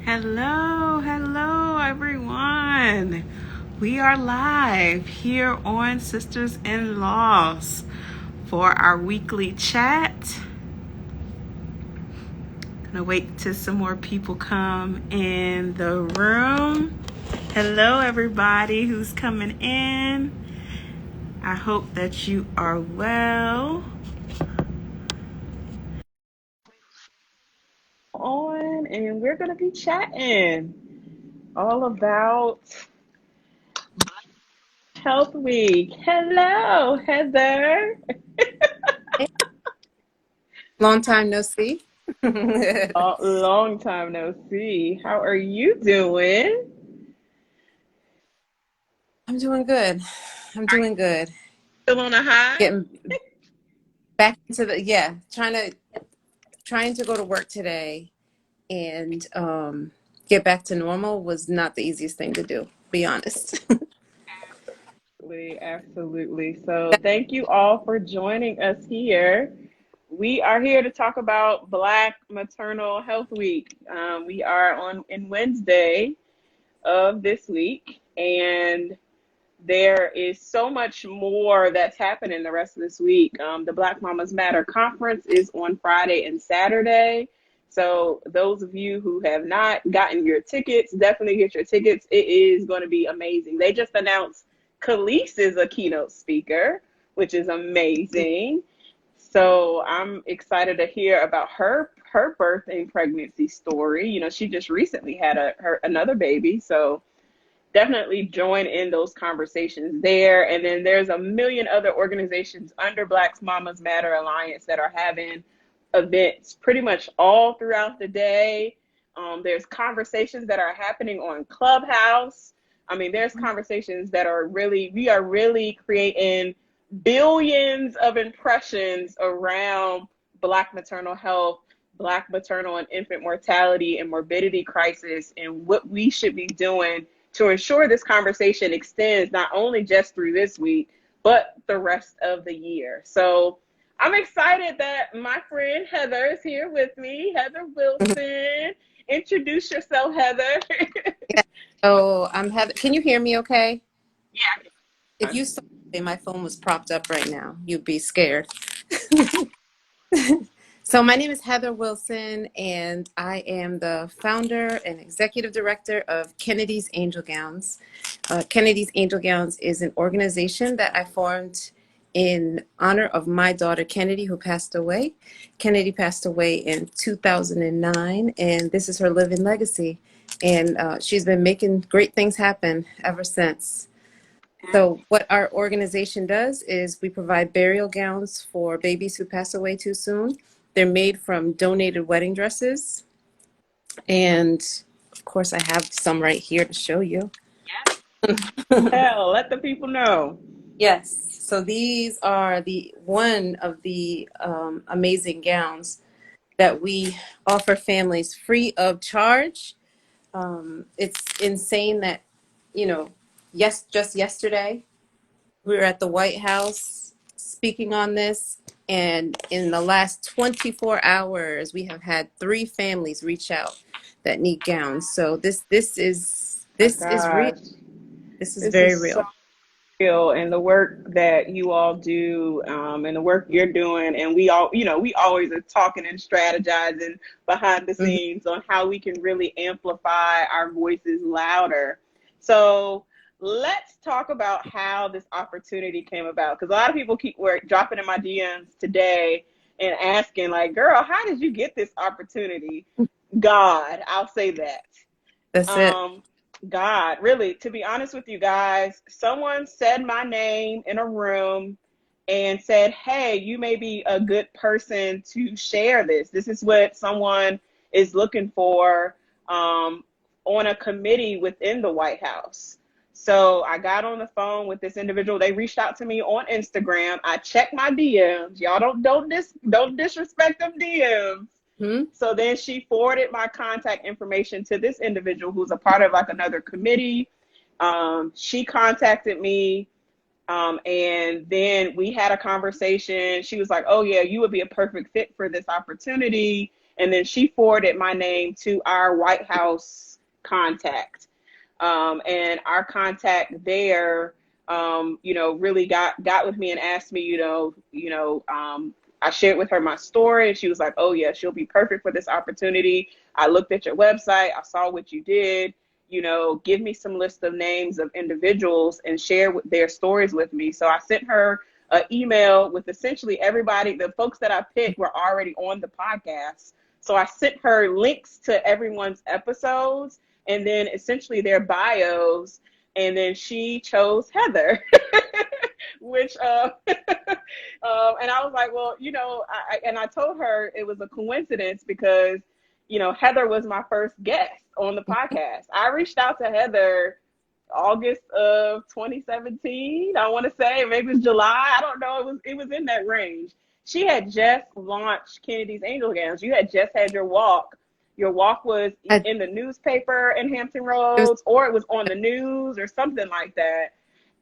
Hello, everyone. We are live here on Sisters in Laws for our weekly chat. Gonna wait till some more people come in the room. Hello, everybody who's coming in. I hope that you are well. And we're gonna be chatting all about Health Week. Hello, Heather. Long time no see. Long time no see. How are you doing? I'm doing good. Still on a high? Getting back into trying to go to work today and get back to normal was not the easiest thing to do, be honest. Absolutely. So thank you all for joining us here. We are here to talk about Black Maternal Health Week. We are in Wednesday of this week, and there is so much more that's happening the rest of this week. The Black Mamas Matter conference is on Friday and Saturday. So those of you who have not gotten your tickets, definitely get your tickets. It is going to be amazing. They just announced Khalees is a keynote speaker, which is amazing. So I'm excited to hear about her birth and pregnancy story. You know, she just recently had another baby. So definitely join in those conversations there. And then there's a million other organizations under Black Mamas Matter Alliance that are having events pretty much all throughout the day. There's conversations that are happening on Clubhouse. I mean, there's conversations that we are really creating billions of impressions around Black maternal health, Black maternal and infant mortality and morbidity crisis, and what we should be doing to ensure this conversation extends not only just through this week, but the rest of the year. So I'm excited that my friend Heather is here with me. Heather Wilson. Introduce yourself, Heather. Yeah. So I'm having. Can you hear me? Okay. Yeah. If you saw my phone was propped up right now, you'd be scared. So my name is Heather Wilson, and I am the founder and executive director of Kennedy's Angel Gowns. Kennedy's Angel Gowns is an organization that I formed in honor of my daughter, Kennedy, who passed away. Kennedy passed away in 2009, and this is her living legacy. And she's been making great things happen ever since. So what our organization does is we provide burial gowns for babies who pass away too soon. They're made from donated wedding dresses. And of course, I have some right here to show you. Hell, let the people know. Yes. So these are one of the amazing gowns that we offer families free of charge. It's insane that, just yesterday we were at the White House speaking on this, and in the last 24 hours, we have had 3 families reach out that need gowns. So this is real. This is very real. So real, and the work that you all do, and the work you're doing, and we always are talking and strategizing behind the scenes on how we can really amplify our voices louder. So let's talk about how this opportunity came about, because a lot of people were dropping in my DMs today and asking, like, girl, how did you get this opportunity? God, I'll say that. That's it. God, really, to be honest with you guys, someone said my name in a room and said, hey, you may be a good person to share this. This is what someone is looking for on a committee within the White House. So I got on the phone with this individual. They reached out to me on Instagram. I checked my DMs. Y'all don't disrespect them DMs. So then she forwarded my contact information to this individual who's a part of like another committee. She contacted me, and then we had a conversation. She was like, oh yeah, you would be a perfect fit for this opportunity. And then she forwarded my name to our White House contact. And our contact there, really got with me and asked me, I shared with her my story, and she was like, oh yeah, she'll be perfect for this opportunity. I looked at your website. I saw what you did. Give me some list of names of individuals and share their stories with me. So I sent her an email with essentially everybody. The folks that I picked were already on the podcast. So I sent her links to everyone's episodes and then essentially their bios. And then she chose Heather, which, and I was like, well, I told her it was a coincidence because, Heather was my first guest on the podcast. I reached out to Heather August of 2017. I want to say maybe it was July. I don't know. It was in that range. She had just launched Kennedy's Angel Gowns. You had just had your walk. Your walk was in the newspaper in Hampton Roads, or it was on the news or something like that.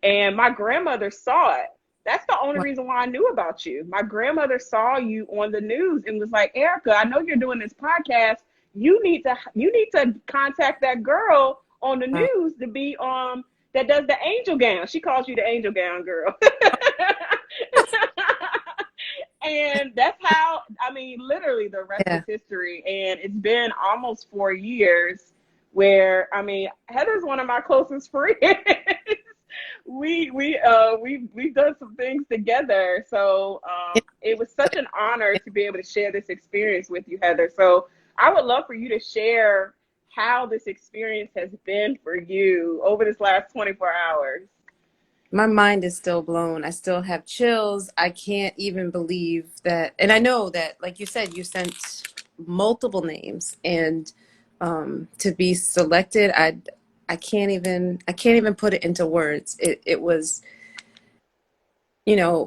And my grandmother saw it. That's the only reason why I knew about you. My grandmother saw you on the news and was like, Erica, I know you're doing this podcast. You need to contact that girl on the news to be that does the angel gown. She calls you the angel gown girl. And that's how, literally the rest is history. And it's been almost 4 years where, Heather's one of my closest friends. We've done some things together. So it was such an honor to be able to share this experience with you, Heather. So I would love for you to share how this experience has been for you over this last 24 hours. My mind is still blown. I still have chills. I can't even believe that. And I know that, like you said, you sent multiple names, and to be selected, I can't even put it into words. It was, in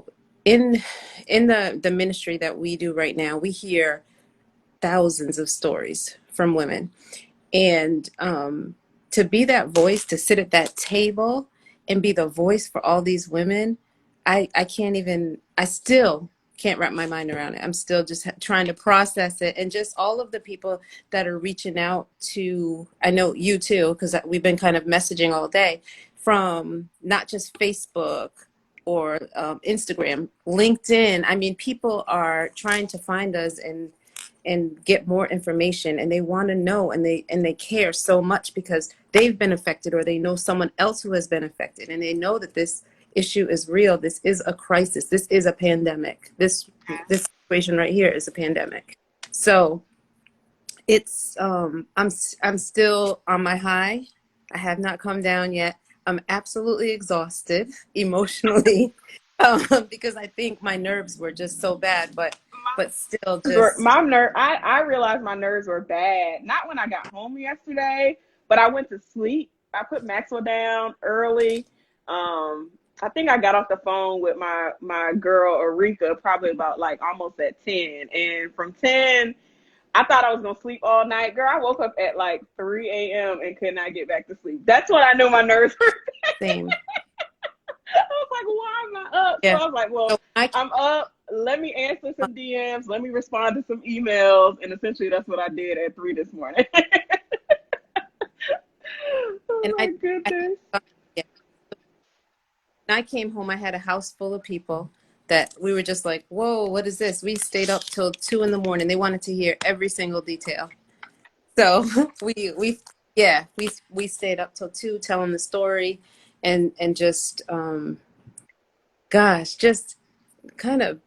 the ministry that we do right now, we hear thousands of stories from women, and to be that voice, to sit at that table and be the voice for all these women, I still can't wrap my mind around it. I'm still just trying to process it. And just all of the people that are reaching out to, I know you too, because we've been kind of messaging all day, from not just Facebook or Instagram, LinkedIn. People are trying to find us and get more information, and they want to know, and they care so much because they've been affected, or they know someone else who has been affected, and they know that this issue is real. This is a crisis. This is a pandemic. This situation right here is a pandemic. So it's I'm still on my high. I have not come down yet. I'm absolutely exhausted emotionally because I think my nerves were just so bad, but still just I realized my nerves were bad. Not when I got home yesterday, but I went to sleep. I put Maxwell down early. I think I got off the phone with my girl Erica probably about almost at 10. And from 10, I thought I was gonna sleep all night. Girl, I woke up at 3 a.m. and could not get back to sleep. That's when I knew my nerves were bad. Same. I was like, why am I up? Yeah. So I was like, well, I'm up. Let me answer some DMs. Let me respond to some emails. And essentially that's what I did at 3 this morning. Oh my goodness. When I came home, I had a house full of people that we were just like, whoa, what is this? We stayed up till 2 a.m. They wanted to hear every single detail. So we stayed up till 2 telling the story and just, just kind of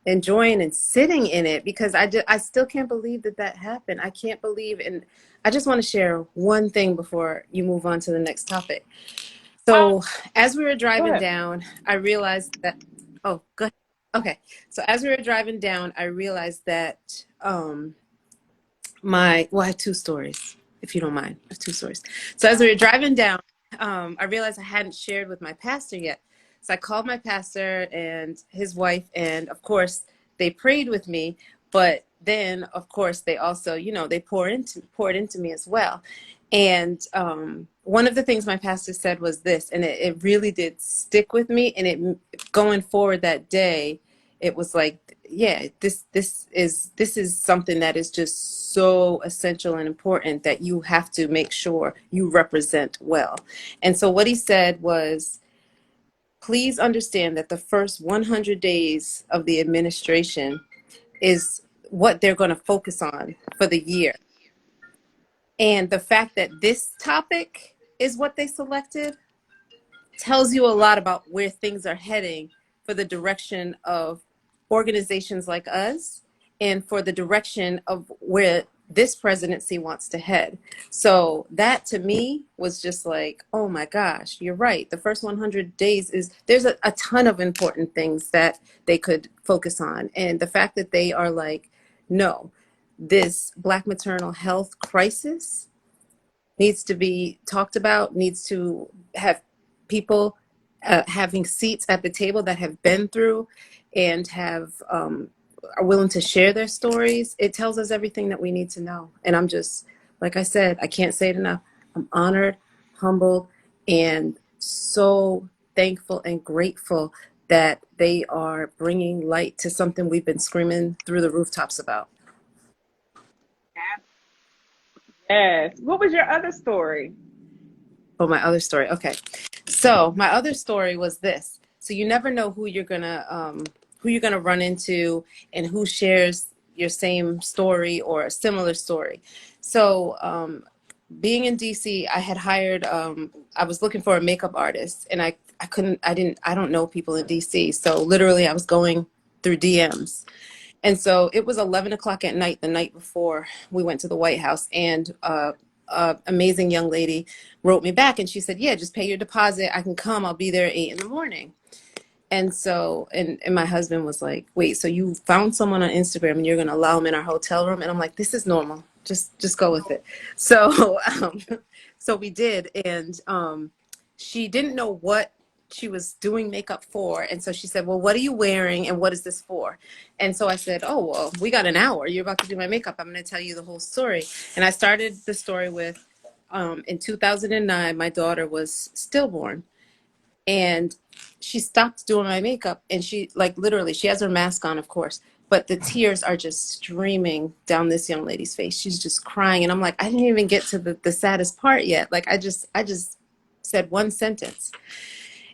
enjoying and sitting in it, because I still can't believe that happened. I can't believe. And I just want to share one thing before you move on to the next topic. So as we were driving down, I realized that, oh, go ahead. Okay. So as we were driving down, I realized that I have 2 stories, if you don't mind. I have 2 stories. So as we were driving down, I realized I hadn't shared with my pastor yet. So I called my pastor and his wife, and of course they prayed with me, but then of course they also, they poured into me as well. And one of the things my pastor said was this, and it really did stick with me. And it going forward that day, it was like, yeah, this is something that is just so essential and important that you have to make sure you represent well. And so what he said was, please understand that the first 100 days of the administration is what they're going to focus on for the year. And the fact that this topic is what they selected tells you a lot about where things are heading for the direction of organizations like us and for the direction of where this presidency wants to head. So that to me was just like, oh my gosh, you're right. The first 100 days is there's a ton of important things that they could focus on. And the fact that they are like, no, this Black maternal health crisis needs to be talked about, needs to have people having seats at the table that have been through and have are willing to share their stories. It tells us everything that we need to know. And I'm just, like I said, I can't say it enough. I'm honored, humbled, and so thankful and grateful that they are bringing light to something we've been screaming through the rooftops about. Yes. What was your other story? Oh, my other story. Okay. So my other story was this. So you never know who you're gonna run into and who shares your same story or a similar story. So being in DC, I had hired I was looking for a makeup artist and I don't know people in DC. So literally I was going through DMs. And so it was 11 o'clock at night, the night before we went to the White House. And amazing young lady wrote me back and she said, yeah, just pay your deposit. I can come. I'll be there at 8 in the morning. And so, and my husband was like, wait, so you found someone on Instagram and you're going to allow them in our hotel room? And I'm like, this is normal. Just go with it. So, so we did. And she didn't know what she was doing makeup for. And so she said, well, what are you wearing and what is this for? And so I said, oh, well, we got an hour. You're about to do my makeup. I'm going to tell you the whole story. And I started the story with, in 2009, my daughter was stillborn. And she stopped doing my makeup and she like literally she has her mask on, of course, but the tears are just streaming down this young lady's face. She's just crying and I'm like, I didn't even get to the saddest part yet. Like I just said one sentence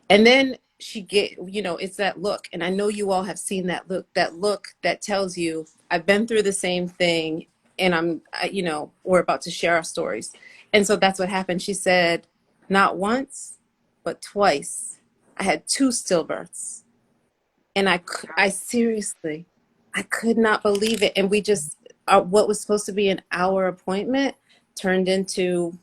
and then she get, it's that look. And I know you all have seen that look that tells you I've been through the same thing and we're about to share our stories. And so that's what happened. She said, not once, but twice. I had 2 stillbirths. And I seriously, I could not believe it. And we just, what was supposed to be an hour appointment turned into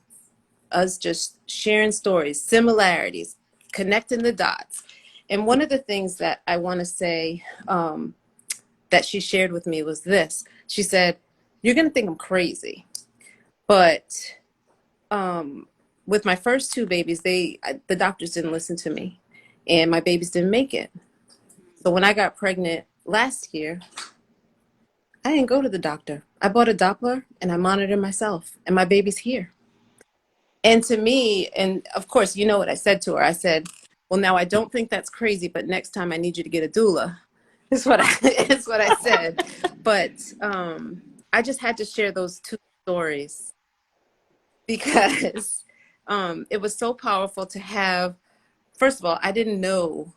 us just sharing stories, similarities, connecting the dots. And one of the things that I want to say that she shared with me was this. She said, you're going to think I'm crazy, but with my first 2 babies, the doctors didn't listen to me and my babies didn't make it. So when I got pregnant last year, I didn't go to the doctor. I bought a Doppler and I monitored myself and my baby's here. And to me, and of course, you know what I said to her. I said, well, now I don't think that's crazy, but next time I need you to get a doula. Is what I said. But I just had to share those 2 stories because it was so powerful to have. First of all, I didn't know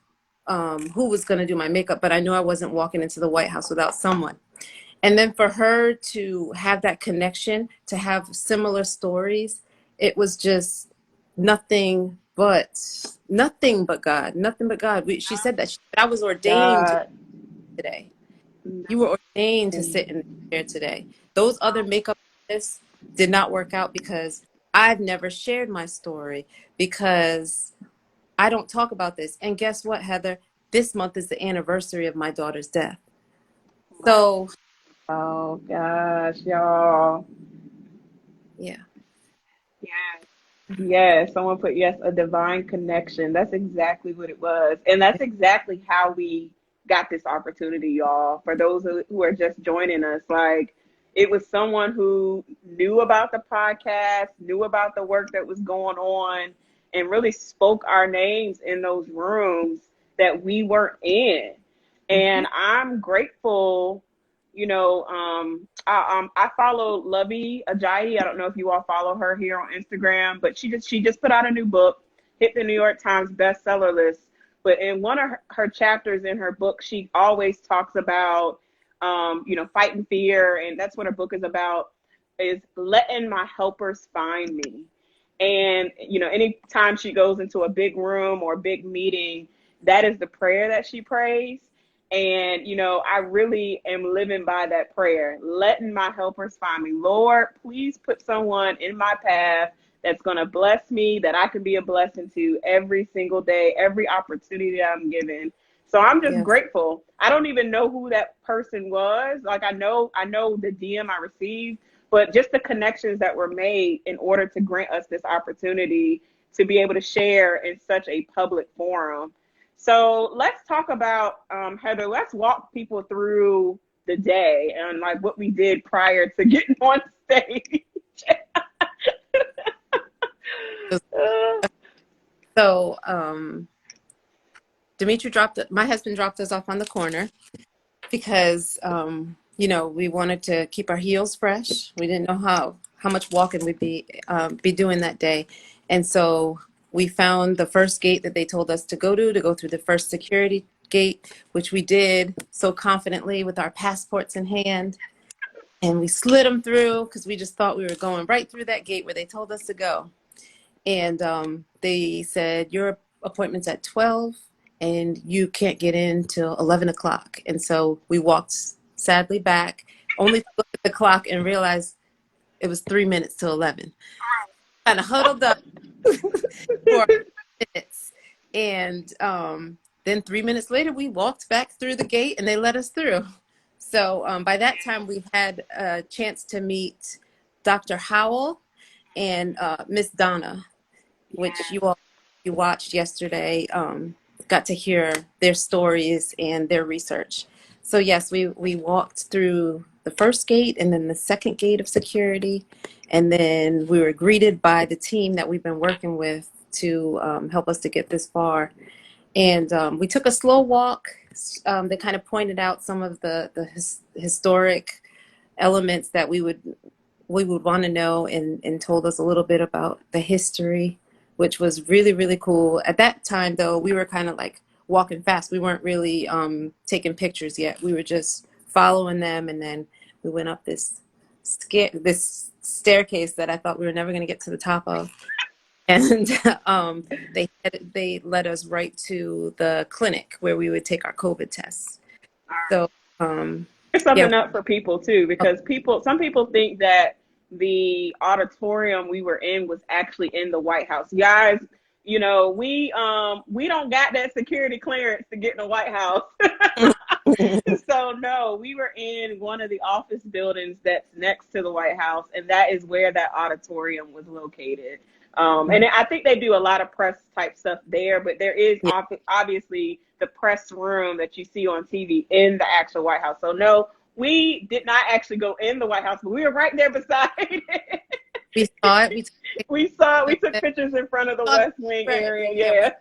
who was going to do my makeup, but I knew I wasn't walking into the White House without someone. And then for her to have that connection, to have similar stories, it was just nothing but God, nothing but God. She said that I was ordained to God. today. You were ordained to sit in the chair today. Those other makeup artists did not work out because I've never shared my story because I don't talk about this. And guess what, Heather? This month is the anniversary of my daughter's death. So, Oh gosh, y'all. yeah. Yes. Yes, someone put yes, a divine connection. That's exactly what it was. And that's exactly how we got this opportunity, y'all. For those who are just joining us, like it was someone who knew about the podcast, knew about the work that was going on, and really spoke our names in those rooms that we weren't in. Mhm. And I'm grateful. I follow Lovey Ajayi. I don't know if you all follow her here on Instagram, but she just put out a new book, hit the New York Times bestseller list. But in one of her chapters in her book, she always talks about, fighting fear, and that's what her book is about, is letting my helpers find me. And anytime she goes into a big room or a big meeting, that is the prayer that she prays. And, I really am living by that prayer, letting my helpers find me. Lord, please put someone in my path that's going to bless me, that I can be a blessing to every single day, every opportunity that I'm given. So I'm just Yes. grateful. I don't even know who that person was. Like I know the DM I received, but just the connections that were made in order to grant us this opportunity to be able to share in such a public forum. So let's talk about, Heather, let's walk people through the day and like what we did prior to getting on stage. So, my husband dropped us off on the corner because, we wanted to keep our heels fresh. We didn't know how much walking we'd be doing that day. And so we found the first gate that they told us to go through the first security gate, which we did so confidently with our passports in hand. And we slid them through because we just thought we were going right through that gate where they told us to go. And they said, your appointment's at 12 and you can't get in till 11 o'clock. And so we walked sadly back, only to look at the clock and realize it was 3 minutes to 11. Kind of huddled up for minutes. And then 3 minutes later, we walked back through the gate and they let us through. So by that time, we had a chance to meet Dr. Howell and Miss Donna, which you watched yesterday, got to hear their stories and their research. So yes, we walked through the first gate and then the second gate of security, and then we were greeted by the team that we've been working with to help us to get this far. And we took a slow walk. They kind of pointed out some of the historic elements that we would want to know, and told us a little bit about the history, which was really, really cool. At that time, though, we were kind of like walking fast. We weren't really taking pictures yet. We were just following them, and then we went up this staircase that I thought we were never going to get to the top of. And they led us right to the clinic where we would take our COVID tests. So, yeah. Something up for people too, because some people think that the auditorium we were in was actually in the White House. Guys, we don't got that security clearance to get in the White House. So no, we were in one of the office buildings that's next to the White House, and that is where that auditorium was located. And I think they do a lot of press type stuff there, but there is obviously the press room that you see on TV in the actual White House. So no, we did not actually go in the White House, but we were right there beside it. We saw it. We took pictures in front of the West Wing area. Yeah.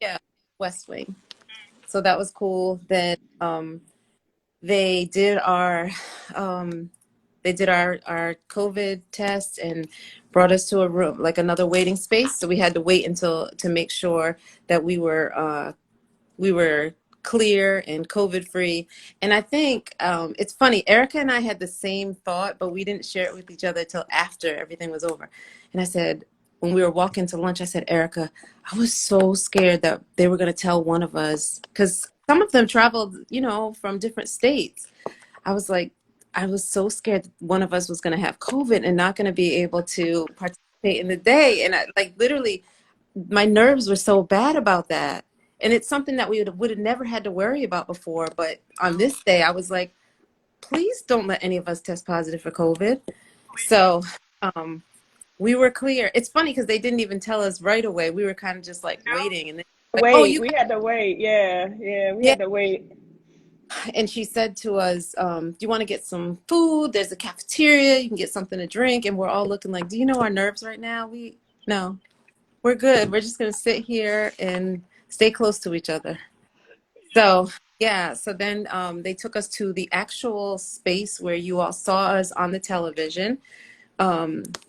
Yeah, West Wing. So that was cool. Then they did our our COVID test and brought us to a room, like another waiting space. So we had to wait to make sure that we were clear and COVID free. And I think it's funny, Erica and I had the same thought, but we didn't share it with each other till after everything was over. And I said, when we were walking to lunch, I said, Erica, I was so scared that they were going to tell one of us, because some of them traveled, from different states. I was like, I was so scared that one of us was going to have COVID and not going to be able to participate in the day. And I, like, literally, my nerves were so bad about that. And it's something that we would have never had to worry about before. But on this day, I was like, please don't let any of us test positive for COVID. So we were clear. It's funny because they didn't even tell us right away. We were kind of just like waiting. And then, like, oh, We had to wait. Yeah, we yeah. had to wait. And she said to us, do you want to get some food? There's a cafeteria. You can get something to drink. And we're all looking like, do you know our nerves right now? No, we're good. We're just going to sit here and stay close to each other. So yeah, so then they took us to the actual space where you all saw us on the television,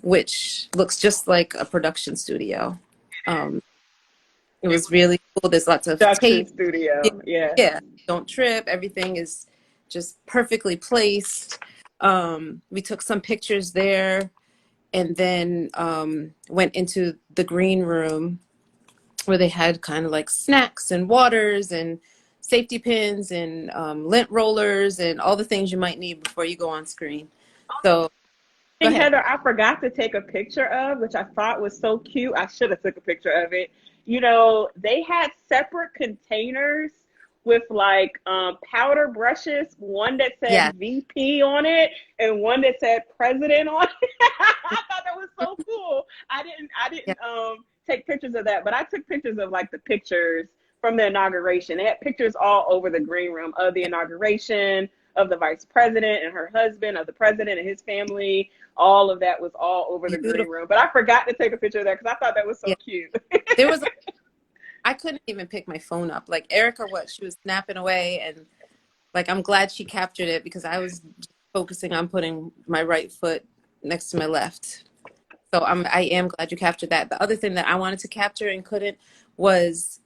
which looks just like a production studio. Um, it was really cool. There's lots of Production tape. Yeah, studio. Yeah. yeah, don't trip. Everything is just perfectly placed. We took some pictures there and then went into the green room where they had kind of like snacks and waters and safety pins and lint rollers and all the things you might need before you go on screen. So go Thing, ahead. Heather, I forgot to take a picture of, which I thought was so cute. I should have took a picture of it. You know, they had separate containers with like powder brushes, one that Yeah. said VP on it and one that said President on it. I thought that was so cool. I didn't Yeah. take pictures of that, but I took pictures of like the pictures from the inauguration. They had pictures all over the green room of the inauguration, of the vice president and her husband, of the president and his family. All of that was all over the green Beautiful. room. But I forgot to take a picture of that because I thought that was so Yeah. cute. There was, I couldn't even pick my phone up. Like Erica, what she was snapping away, and like I'm glad she captured it because I was focusing on putting my right foot next to my left. So I am glad you captured that. The other thing that I wanted to capture and couldn't was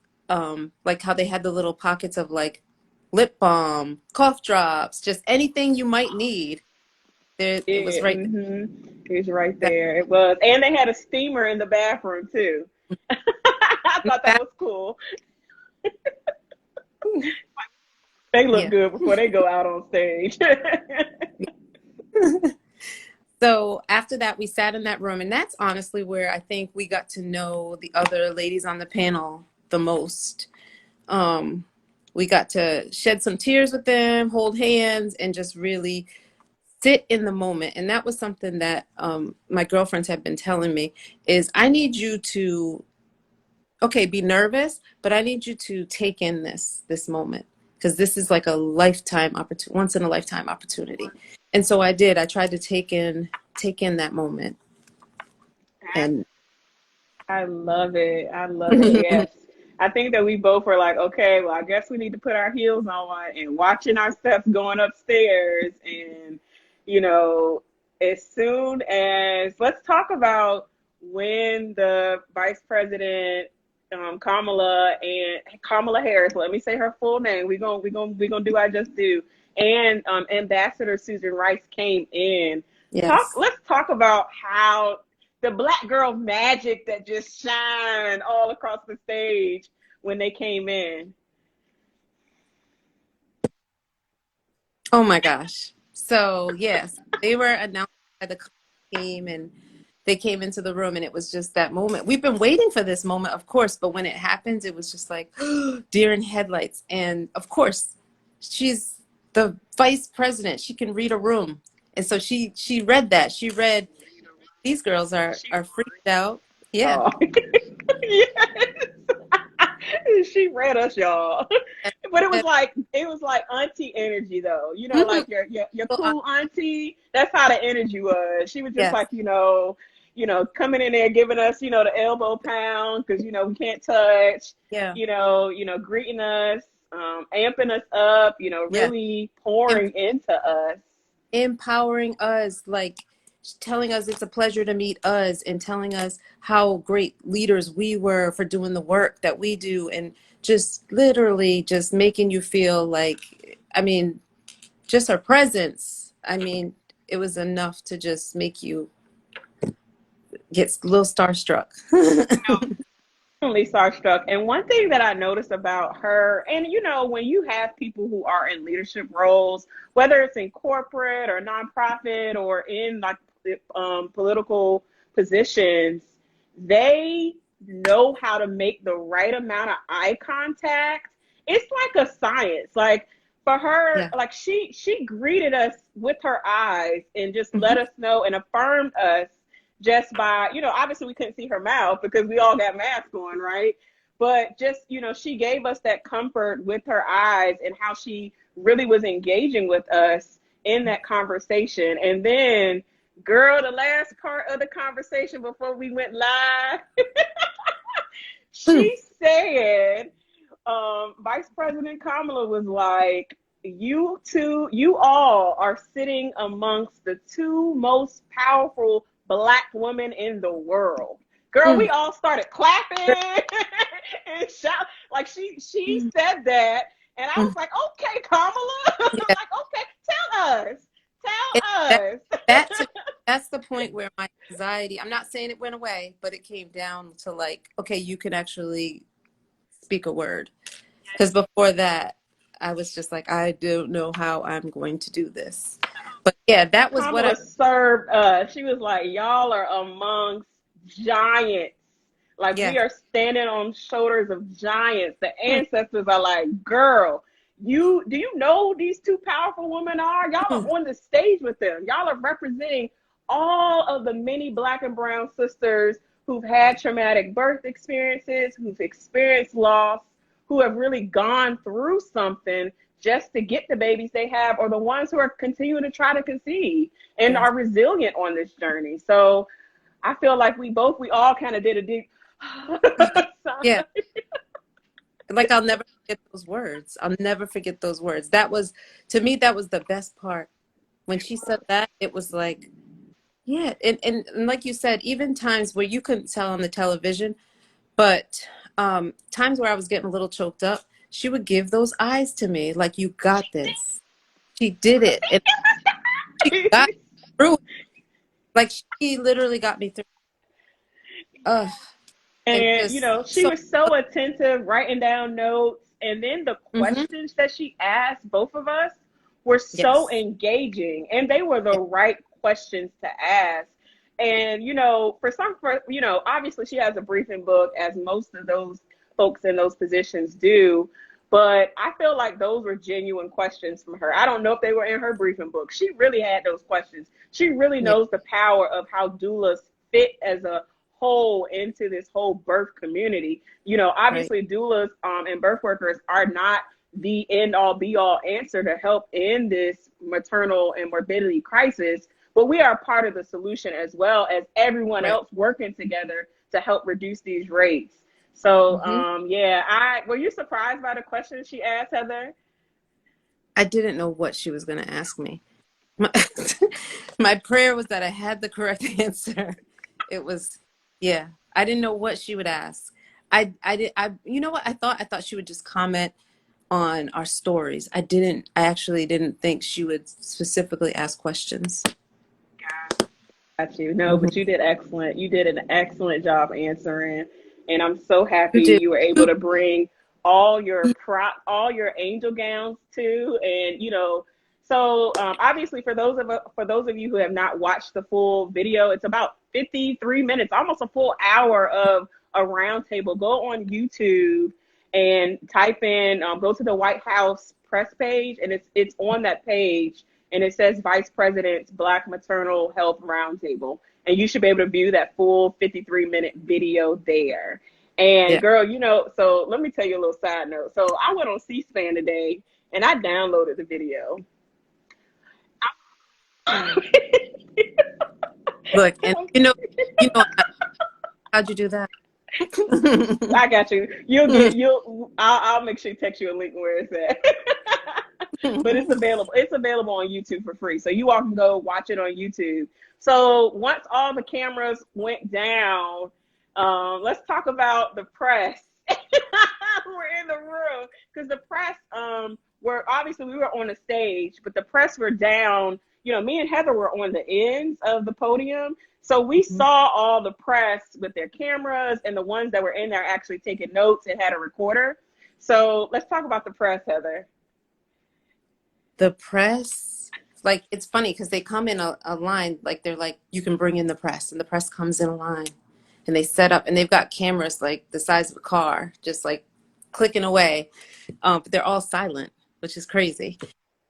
like how they had the little pockets of like lip balm, cough drops, just anything you might need. There, it was right It was right there. there. It was. And they had a steamer in the bathroom too. I thought that That, was cool. They look yeah. good before they go out on stage. So after that, we sat in that room, and that's honestly where I think we got to know the other ladies on the panel the most. Um, we got to shed some tears with them, hold hands, and just really sit in the moment. And that was something that my girlfriends have been telling me is I need you to, okay, be nervous, but I need you to take in this moment because this is like a lifetime opportunity, once in a lifetime opportunity. And so I did. I tried to take in that moment. And I love it. I love it. Yes. I think that we both were like, okay, well, I guess we need to put our heels on and watching our steps going upstairs. And, you know, as soon as, let's talk about when the Vice President Kamala Harris, let me say her full name. We're gonna do I just do. And Ambassador Susan Rice came in. yes. Let's talk about how the black girl magic that just shined all across the stage when they came in. Oh my gosh. So yes, they were announced by the team and they came into the room and it was just that moment. We've been waiting for this moment, of course, but when it happens, it was just like deer in headlights. And of course, she's the vice president. She can read a room. And so she read that. She read these girls are freaked out. Yeah. Oh, yes. She read us, y'all. But it was like auntie energy though. You know, Mhm. like your cool auntie. That's how the energy was. She was just Yes. like, coming in there giving us, the elbow pound because we can't touch, Yeah. greeting us, amping us up, Yeah. really pouring into us. Empowering us, like telling us it's a pleasure to meet us and telling us how great leaders we were for doing the work that we do and just literally just making you feel like, I mean, just her presence. I mean, it was enough to just make you get a little starstruck. Definitely starstruck. And one thing that I noticed about her, and when you have people who are in leadership roles, whether it's in corporate or nonprofit or in like political positions, they know how to make the right amount of eye contact. It's like a science. Like for her, Yeah. like she greeted us with her eyes and just let Mhm. us know and affirmed us just by, obviously we couldn't see her mouth because we all got masks on, right? But just, she gave us that comfort with her eyes and how she really was engaging with us in that conversation. And then, girl, the last part of the conversation before we went live, Mm. she said, Vice President Kamala was like, you all are sitting amongst the two most powerful Black women in the world. Girl, we Mm. all started clapping and shout. Like she said that, and I was Mm. like, okay, Kamala. I'm Yeah. like, okay, tell us, And tell us. that to that's the point where my anxiety, I'm not saying it went away, but it came down to like, okay, you can actually speak a word. Because before that, I was just like, I don't know how I'm going to do this. But yeah, that was what I, Kamala served us. She was like, y'all are amongst giants. Like yeah. we are standing on shoulders of giants. The ancestors are like, girl, do you know who these two powerful women are? Y'all are on the stage with them. Y'all are representing all of the many Black and brown sisters who've had traumatic birth experiences, who've experienced loss, who have really gone through something just to get the babies they have, or the ones who are continuing to try to conceive and Yes. are resilient on this journey. So I feel like we all kind of did a deep Yeah. Like I'll never forget those words. I'll never forget those words. That was, to me, that was the best part. When she said that, it was like, yeah. And like you said, even times where you couldn't tell on the television, but times where I was getting a little choked up, she would give those eyes to me like, you got this. She did it. And she got through. Like she literally got me through. Uh, and And just she so, was so attentive, writing down notes, and then the hmm, questions that she asked both of us were so yes, engaging, and they were the right questions to ask. And obviously she has a briefing book, as most of those folks in those positions do. But I feel like those were genuine questions from her. I don't know if they were in her briefing book. She really had those questions. She really yeah, knows the power of how doulas fit as a whole into this whole birth community. right, Obviously doulas and birth workers are not the end all be all answer to help in this maternal and morbidity crisis, but we are part of the solution as well as everyone right. else working together to help reduce these rates. So Hmm. yeah, were you surprised by the questions she asked, Heather? I didn't know what she was going to ask me. My, my prayer was that I had the correct answer. It was, yeah. I didn't know what she would ask. You know what? I thought she would just comment on our stories. I actually didn't think she would specifically ask questions. Got you. No, Hmm. but you did excellent. You did an excellent job answering, and I'm so You happy did. you were able to bring all your angel gowns too, and so obviously for those of you who have not watched the full video, it's about 53 minutes, almost a full hour of a roundtable. Go on YouTube and type in, go to the White House press page, and it's on that page, and it says Vice President's Black Maternal Health Roundtable. And you should be able to view that full 53-minute video there. And Yeah. girl, so let me tell you a little side note. So I went on C-SPAN today and I downloaded the video. Look, and how'd you do that? I got you. I'll make sure to text you a link where it's at. But it's available. It's available on YouTube for free. So you all can go watch it on YouTube. So once all the cameras went down, let's talk about the press. We're in the room because the press were obviously we were on the stage, but the press were down. Me and Heather were on the ends of the podium. So we Mhm. saw all the press with their cameras and the ones that were in there actually taking notes and had a recorder. So let's talk about the press, Heather. The press, like, it's funny because they come in a line, like they're like, you can bring in the press, and the press comes in a line, and they set up, and they've got cameras like the size of a car, just like clicking away. But they're all silent, which is crazy.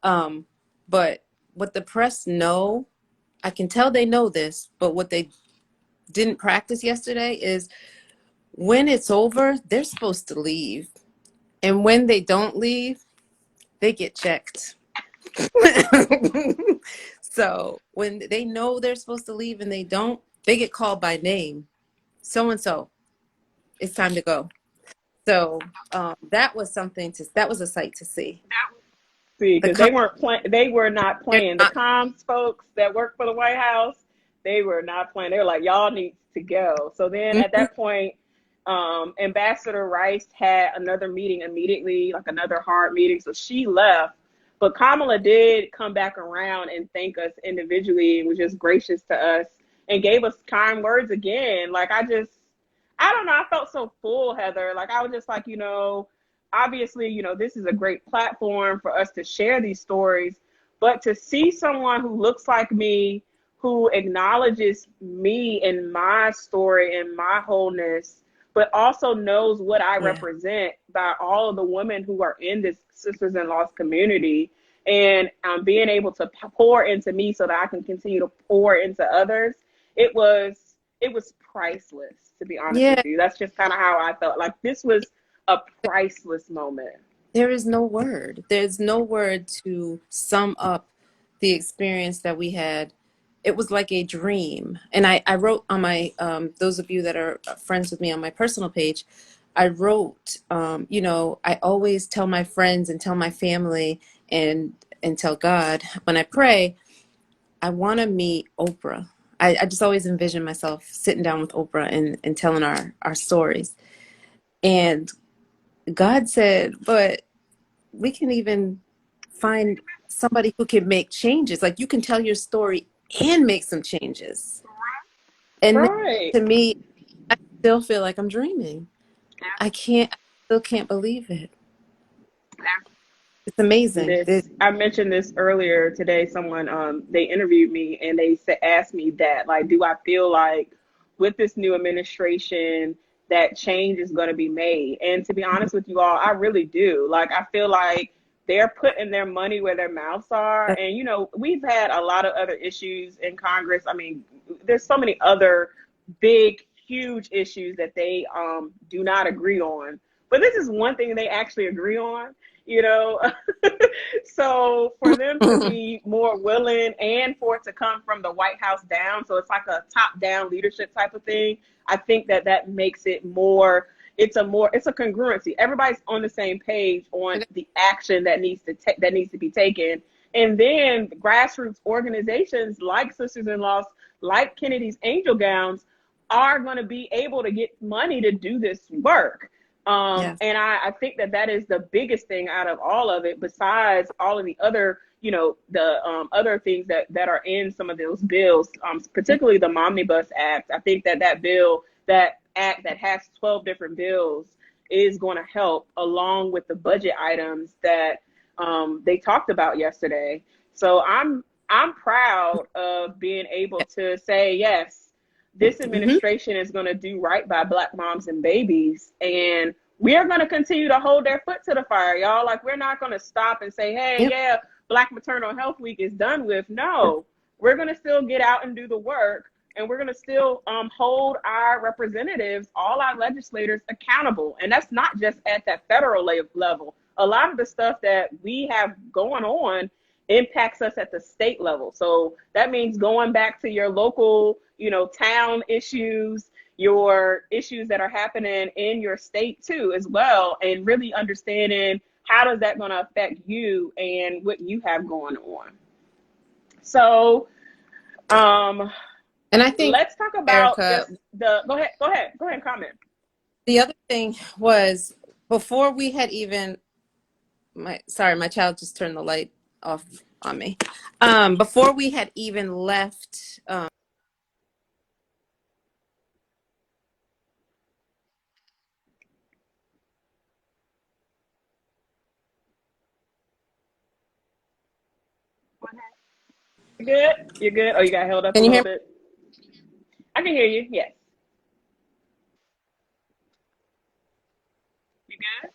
Um, but what the press know, I can tell they know this, but what they didn't practice yesterday is when it's over, they're supposed to leave. And when they don't leave, they get checked. So when they know they're supposed to leave and they don't, they get called by name. So and so, it's time to go. So that was that was a sight to see. See, The because con- they were not they're playing. The not, comms folks that work for the White House, they were not playing. They were like, y'all need to go. So then at Mhm. that point, Ambassador Rice had another meeting immediately, like another hard meeting. So she left. But Kamala did come back around and thank us individually and was just gracious to us and gave us kind words again. Like I don't know, I felt so full, Heather. Like I was just like, obviously, this is a great platform for us to share these stories, but to see someone who looks like me, who acknowledges me and my story and my wholeness, but also knows what I yeah. represent by all of the women who are in this Sisters in Laws community, and being able to pour into me so that I can continue to pour into others. It was priceless, to be honest with Yeah. you. That's just kind of how I felt. Like this was a priceless moment. There is no word. There's no word to sum up the experience that we had. It was like a dream. And I wrote on my, those of you that are friends with me on my personal page, I wrote, I always tell my friends and tell my family and tell God when I pray, I want to meet Oprah. I just always envision myself sitting down with Oprah and telling our stories. And God said, but we can even find somebody who can make changes. Like you can tell your story and make some changes. And then, Right. to me, I still feel like I'm dreaming. I still can't believe it. It's amazing. I mentioned this earlier today. Someone they interviewed me and they asked me that, like, do I feel like with this new administration that change is going to be made? And to be honest with you all, I really do. Like I feel like they're putting their money where their mouths are. And we've had a lot of other issues in Congress. I mean, there's so many other big, huge issues that they do not agree on. But this is one thing they actually agree on, you know. So for them to be more willing and for it to come from the White House down, so it's like a top down leadership type of thing, I think that makes it more, it's a congruency. Everybody's on the same page on the action that needs to be taken. And then grassroots organizations like Sisters in Laws, like Kennedy's Angel Gowns, are going to be able to get money to do this work. Yeah. And I think that is the biggest thing out of all of it, besides all of the other, the other things that are in some of those bills, particularly the Omnibus Act. I think that bill, that act that has 12 different bills, is going to help, along with the budget items that they talked about yesterday. So I'm proud of being able to say, yes, this Hmm. administration is going to do right by Black moms and babies, and we are going to continue to hold their foot to the fire, y'all. Like, we're not going to stop and say, hey, Yep. yeah, Black Maternal Health Week is done with. No, we're going to still get out and do the work, and we're going to still hold our representatives, all our legislators, accountable. And that's not just at that federal level. A lot of the stuff that we have going on impacts us at the state level. So that means going back to your local, town issues, your issues that are happening in your state too, as well, and really understanding how does that going to affect you and what you have going on. So, And I think, let's talk about Erica, just the, go ahead and comment. the other thing was before we had even my child just turned the light off on me. Before we had even left, You good? You're good? Oh, you got held up a can you little hear me? bit? I can hear you. Yes. You good?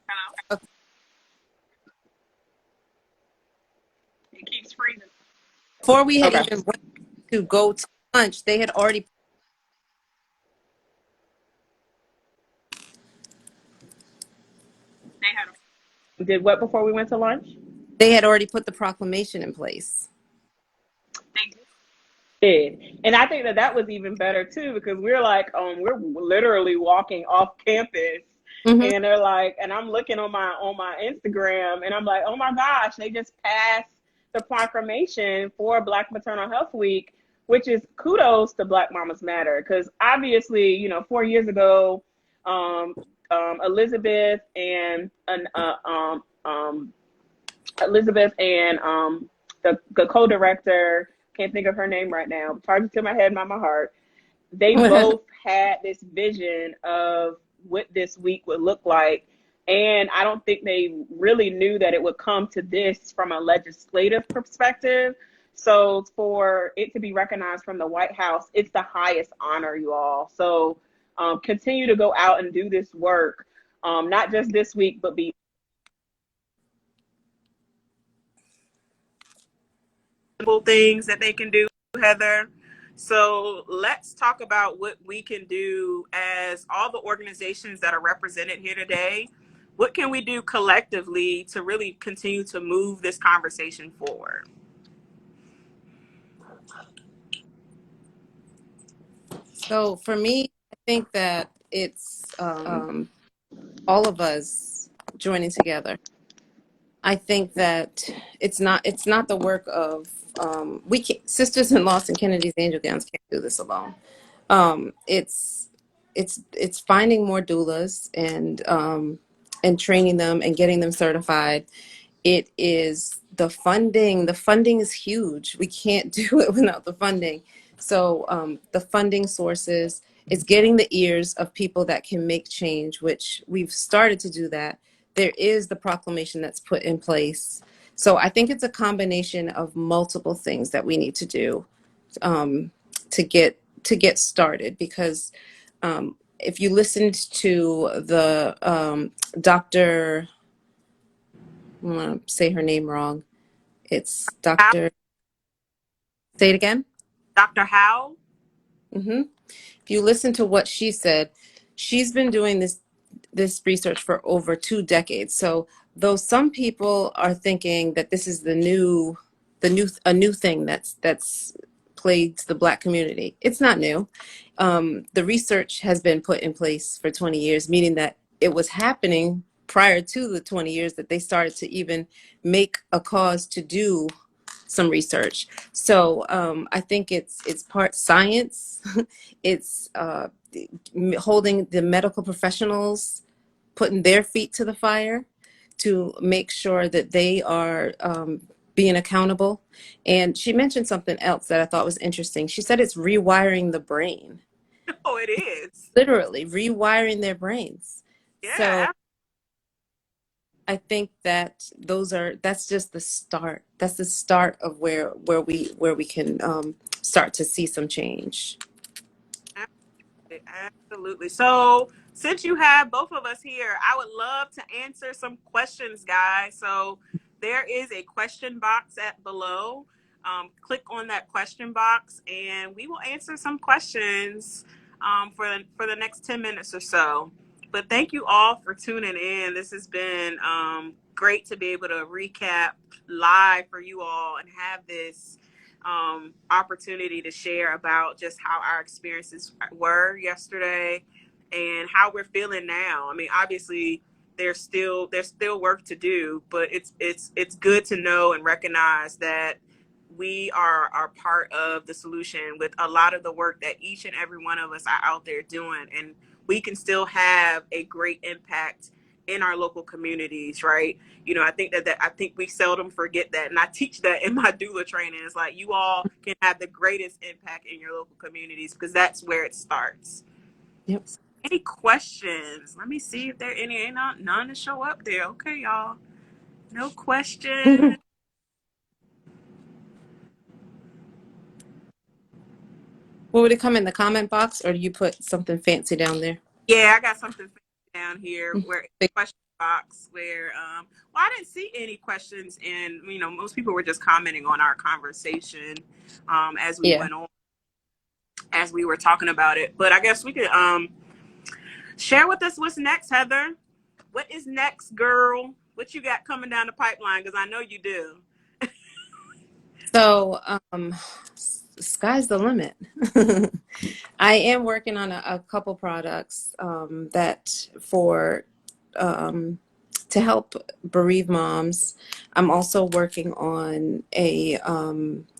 Hello? Okay. It keeps freezing. Before we had Okay. even went to go to lunch, Did what before we went to lunch? they had already put the proclamation in place. They did. did. And I think that that was even better too, because we're like, we're literally walking off campus, Hmm. and they're like, and I'm looking on my Instagram, and I'm like, oh my gosh, they just passed the proclamation for Black Maternal Health Week, which is kudos to Black Mamas Matter, because obviously, 4 years ago, um, Elizabeth and Elizabeth and the co-director, can't think of her name right now, charges to my head, not my heart. They both had this vision of what this week would look like. And I don't think they really knew that it would come to this from a legislative perspective. So for it to be recognized from the White House, it's the highest honor, you all. So continue to go out and do this work, not just this week, but be things that they can do, Heather. So let's talk about what we can do as all the organizations that are represented here today. What can we do collectively to really continue to move this conversation forward? So for me, I think that it's all of us joining together. I think that it's not the work of we can't, Sisters in Lost and Kennedy's Angel Gowns can't do this alone. It's it's finding more doulas and training them and getting them certified. It is the funding. The funding is huge. We can't do it without the funding. So the funding sources is getting the ears of people that can make change, which we've started to do that. There is the proclamation that's put in place. So I think it's a combination of multiple things that we need to do um, to get started. Because if you listened to the Dr. I'm gonna say her name wrong. It's How, Dr. Say it again. Dr. Howe? Hmm. If you listen to what she said, she's been doing this research for over 2 decades. So though some people are thinking that this is a new thing that's plagued the Black community, it's not new. The research has been put in place for 20 years, meaning that it was happening prior to the 20 years that they started to even make a cause to do some research. So I think it's part science. It's holding the medical professionals, putting their feet to the fire to make sure that they are being accountable. And she mentioned something else that I thought was interesting. She said it's rewiring the brain, Oh, it is. literally rewiring their brains. So Yeah. I think that that's just the start. That's the start of where we can start to see some change. Absolutely. So, since you have both of us here, I would love to answer some questions, guys. So, there is a question box at below. Click on that question box, and we will answer some questions for the next 10 minutes or so. But thank you all for tuning in. This has been great to be able to recap live for you all and have this opportunity to share about just how our experiences were yesterday and how we're feeling now. I mean, obviously there's still work to do, but it's good to know and recognize that we are part of the solution with a lot of the work that each and every one of us are out there doing, and we can still have a great impact in our local communities, right? I think that I think we seldom forget that, and I teach that in my doula training. It's like you all can have the greatest impact in your local communities because that's where it starts. Yep. Any questions? Let me see if there are any. Ain't none to show up there. Okay, y'all. No questions. What would it come in the comment box, or do you put something fancy down there? Yeah, I got something down here where Big- question box where well, I didn't see any questions, and most people were just commenting on our conversation as we Yeah. went on, as we were talking about it. But I guess we could share with us what's next, Heather. What is next, girl? What you got coming down the pipeline? Because I know you do. So sky's the limit. I am working on a couple products that for to help bereaved moms. I'm also working on a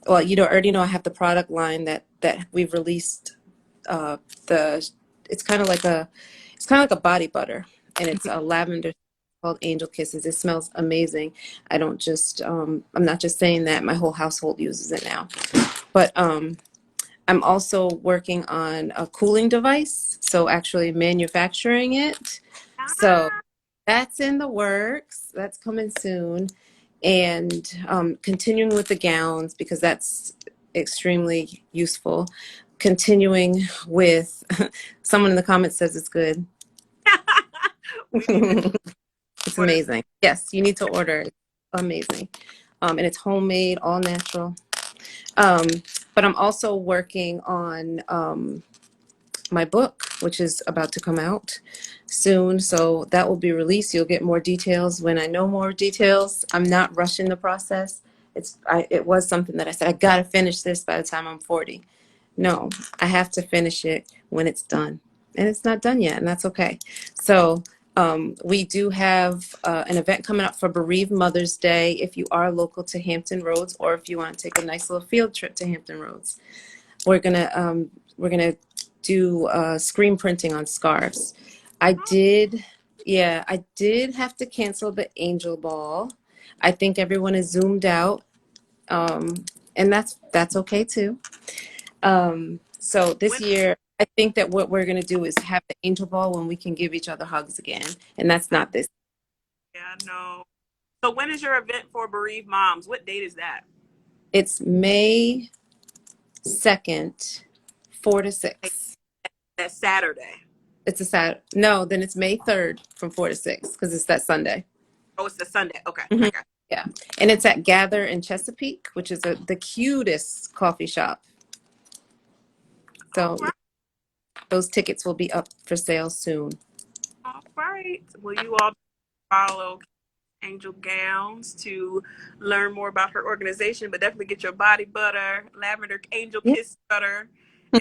well, you know, already know I have the product line that we've released. The it's kind of like a body butter, and it's a lavender called Angel Kisses. It smells amazing. I don't just I'm not just saying that. My whole household uses it now, but I'm also working on a cooling device, so actually manufacturing it. So that's in the works. That's coming soon. And continuing with the gowns because that's extremely useful. Continuing with someone in the comments says it's good. We need to It's order. amazing. Yes, you need to order. It's amazing. And it's homemade, all natural. Um, but I'm also working on my book, which is about to come out soon. So that will be released. You'll get more details when I know more details. I'm not rushing the process. It was something that I said, I got to finish this by the time I'm 40. No, I have to finish it when it's done. And it's not done yet, and that's okay. So we do have an event coming up for Bereaved Mother's Day if you are local to Hampton Roads or if you want to take a nice little field trip to Hampton Roads. We're gonna do screen printing on scarves. I did have to cancel the Angel Ball. I think everyone is zoomed out, and that's okay too. So this When, year, I think that what we're gonna do is have the Angel Ball when we can give each other hugs again, and that's not this. yeah, no. So when is your event for bereaved moms? What date is that? It's May 2nd, 4 to Like 6. that Saturday. It's a Saturday. No, then it's May 3rd from 4 to 6 because it's that Sunday. Oh, it's the Sunday. Okay, I Mhm. got Yeah. And it's at Gather in Chesapeake, which is the cutest coffee shop. you. All So right, those tickets will be up for sale soon. all right. Will you all follow Angel Gowns to learn more about her organization? But definitely get your body butter, lavender angel Yeah. kiss butter,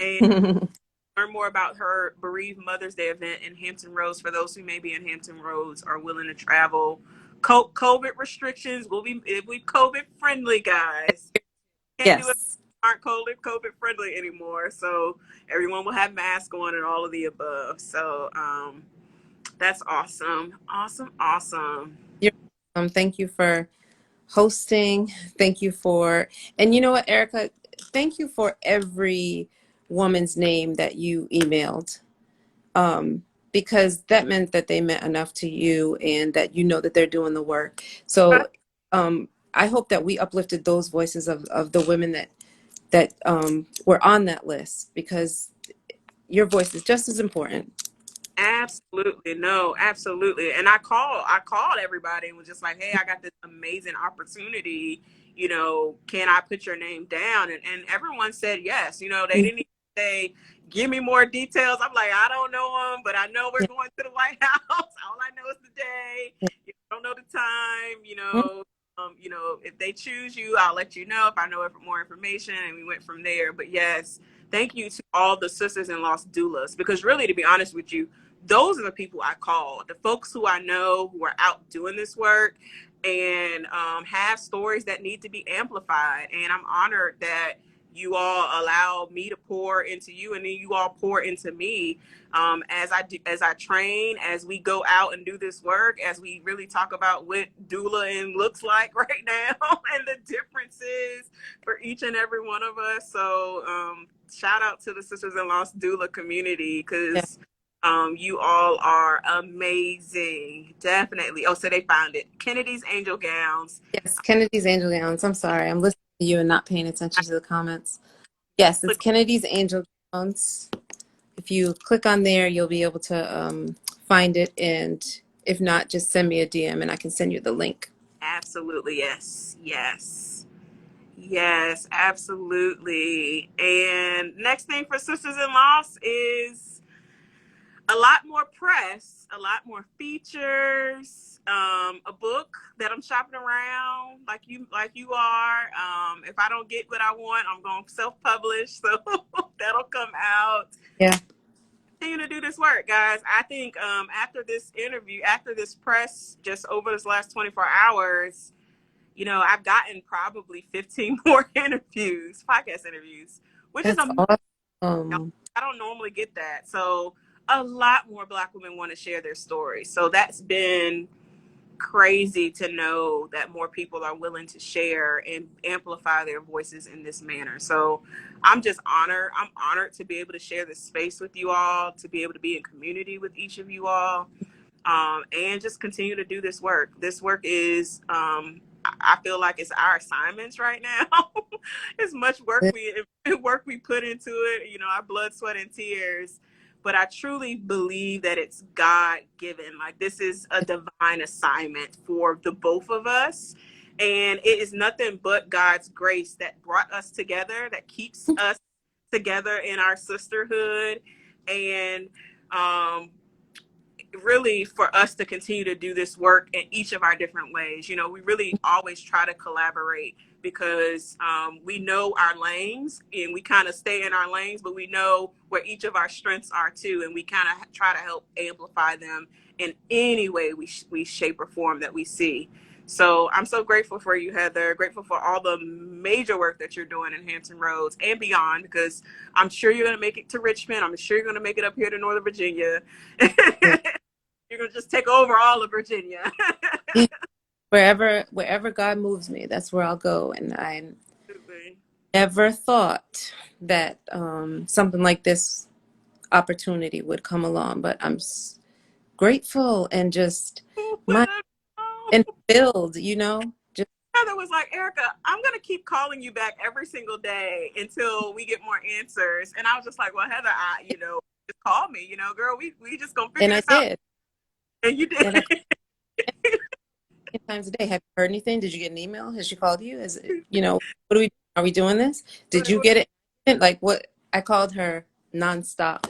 and learn more about her bereaved Mother's Day event in Hampton Roads. For those who may be in Hampton Roads or willing to travel, COVID restrictions will be COVID friendly, guys. Can't do it. Yes. Aren't COVID friendly anymore, so everyone will have masks on and all of the above. So that's awesome, awesome, awesome. You're Thank you for hosting. Thank you for, and you know what, Erica, thank you for every woman's name that you emailed. Because that meant that they meant enough to you and that you know that they're doing the work. So I hope that we uplifted those voices of the women that were on that list because your voice is just as important. Absolutely. No, absolutely. And I called everybody and was just like, hey, I got this amazing opportunity. Can I put your name down? And everyone said yes. They didn't even say, give me more details. I'm like, I don't know them, but I know we're going to the White House. All I know is the day. You don't know the time, if they choose you, I'll let you know if I know more information. And we went from there. But yes, thank you to all the sisters in Los doulas, because really, to be honest with you, those are the people I call, the folks who I know who are out doing this work and have stories that need to be amplified. And I'm honored that you all allow me to pour into you, and then you all pour into me as I train, as we go out and do this work, as we really talk about what doulaing looks like right now and the differences for each and every one of us. So shout out to the Sisters in Law doula community, Yeah. because you all are amazing. Definitely. Oh, so they found it. Kennedy's Angel Gowns. Yes, Kennedy's Angel Gowns. I'm sorry, I'm listening to you and not paying attention to the comments. Yes, it's Click. Kennedy's Angel Gowns. If you click on there, you'll be able to find it. And if not, just send me a DM and I can send you the link. Absolutely. Yes. Yes. Yes, absolutely. And next thing for Sisters in Loss is a lot more press, a lot more features, a book that I'm shopping around like you are. If I don't get what I want, I'm going to self-publish, so that'll come out. Yeah. Continue to do this work, guys. I think after this interview, after this press, just over this last 24 hours, you know, I've gotten probably 15 more interviews, podcast interviews, which is That's amazing. awesome. I don't normally get that. So a lot more Black women want to share their stories. So that's been crazy to know that more people are willing to share and amplify their voices in this manner. So I'm just honored. I'm honored to be able to share this space with you all, to be able to be in community with each of you all, and just continue to do this work. This work is, I feel like it's our assignments right now. As much work we put into it, you know, our blood, sweat, and tears. But I truly believe that it's God-given. Like, this is a divine assignment for the both of us. And it is nothing but God's grace that brought us together, that keeps us together in our sisterhood. And really for us to continue to do this work in each of our different ways. You know, we really always try to collaborate because we know our lanes and we kind of stay in our lanes, but we know where each of our strengths are too. And we kind of try to help amplify them in any way we shape or form that we see. So I'm so grateful for you, Heather, grateful for all the major work that you're doing in Hampton Roads and beyond, because I'm sure you're going to make it to Richmond. I'm sure you're going to make it up here to Northern Virginia. You're going to just take over all of Virginia. Wherever God moves me, that's where I'll go. And I never thought that something like this opportunity would come along, but I'm grateful and just and filled, you know. Just Heather was like, Erica, I'm going to keep calling you back every single day until we get more answers. And I was just like, well, Heather, just call me, girl, we just going to figure this out. And you did. And 10 times a day. Have you heard anything? Did you get an email? Has she called you? Is it, what are we doing this? Did you get it? Like, what? I called her nonstop.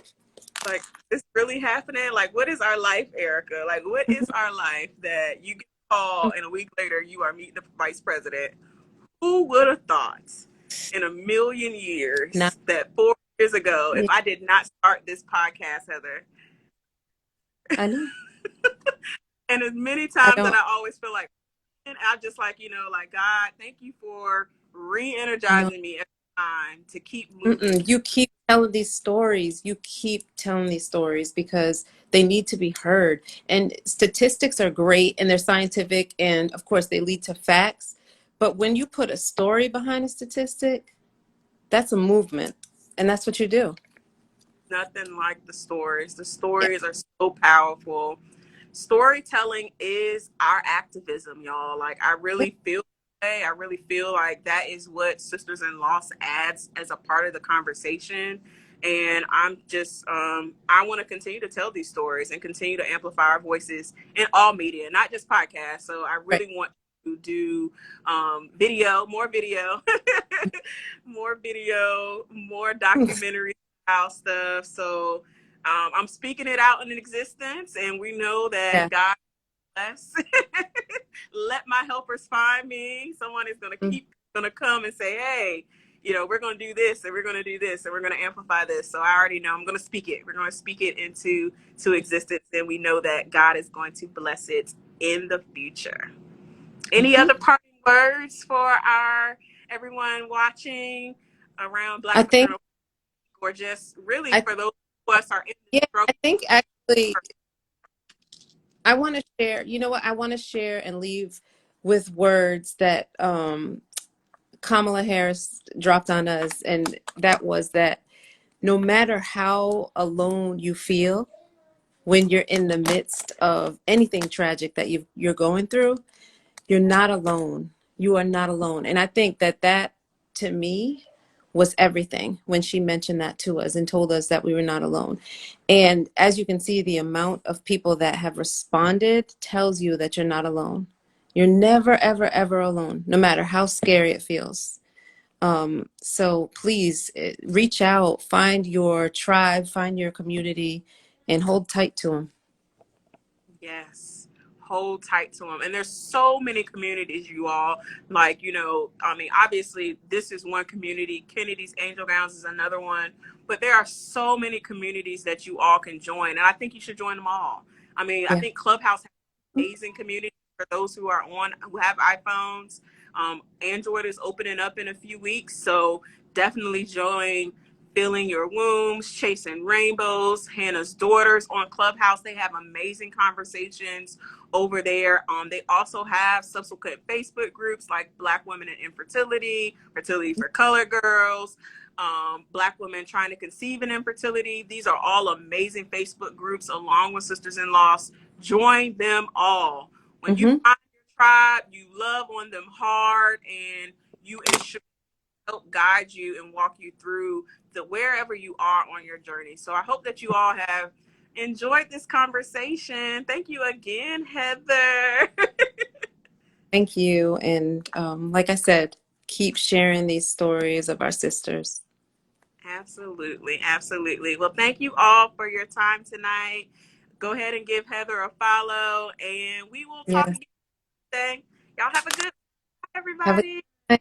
Like, it's really happening? Like, what is our life, Erica? Like, what is our life that you get a call and a week later you are meeting the vice president? Who would have thought in a million years that 4 years ago, if I did not start this podcast, Heather? I know. And as many times that I always feel like, and I just like, like, God, thank you for re-energizing me every time to keep moving. You keep telling these stories. You keep telling these stories because they need to be heard. And statistics are great and they're scientific. And of course they lead to facts. But when you put a story behind a statistic, that's a movement. And that's what you do. Nothing like the stories. The stories are so powerful. Storytelling is our activism, y'all. Like, I really feel like that is what Sisters in Loss adds as a part of the conversation. And I'm just, I want to continue to tell these stories and continue to amplify our voices in all media, not just podcasts. So I really want to do video, more more documentary style stuff. So I'm speaking it out in existence, and we know that God bless. Let my helpers find me. Someone is going to come and say, hey, we're going to do this, and we're going to do this, and we're going to amplify this. So I already know I'm going to speak it. We're going to speak it into existence, and we know that God is going to bless it in the future. Any other parting words for everyone watching around Black Maternal, or just really for those of us are in the struggle? I think actually I want to share, I want to share and leave with words that Kamala Harris dropped on us. And that was that no matter how alone you feel when you're in the midst of anything tragic that you're going through, you're not alone. You are not alone. And I think that to me was everything when she mentioned that to us and told us that we were not alone. And as you can see, the amount of people that have responded tells you that you're not alone. You're never, ever, ever alone, no matter how scary it feels. So please reach out, find your tribe, find your community, and hold tight to them. Yes. Hold tight to them. And there's so many communities, you all. Like, I mean, obviously, this is one community. Kennedy's Angel Gowns is another one. But there are so many communities that you all can join. And I think you should join them all. I mean, I Yeah. think Clubhouse has an amazing community for those who have iPhones. Android is opening up in a few weeks. So definitely join Filling Your Wombs, Chasing Rainbows, Hannah's Daughters on Clubhouse. They have amazing conversations over there. They also have subsequent Facebook groups like Black Women in Infertility, Fertility for Colored Girls, Black Women Trying to Conceive in Infertility. These are all amazing Facebook groups along with Sisters in Loss. Join them all. When you find your tribe, you love on them hard, and you ensure help guide you and walk you through the wherever you are on your journey. So I hope that you all have enjoyed this conversation. Thank you again, Heather. Thank you. And like I said, keep sharing these stories of our sisters. Absolutely. Absolutely. Well, thank you all for your time tonight. Go ahead and give Heather a follow, and we will talk Yes. again today. Y'all have a good night, Have everybody. a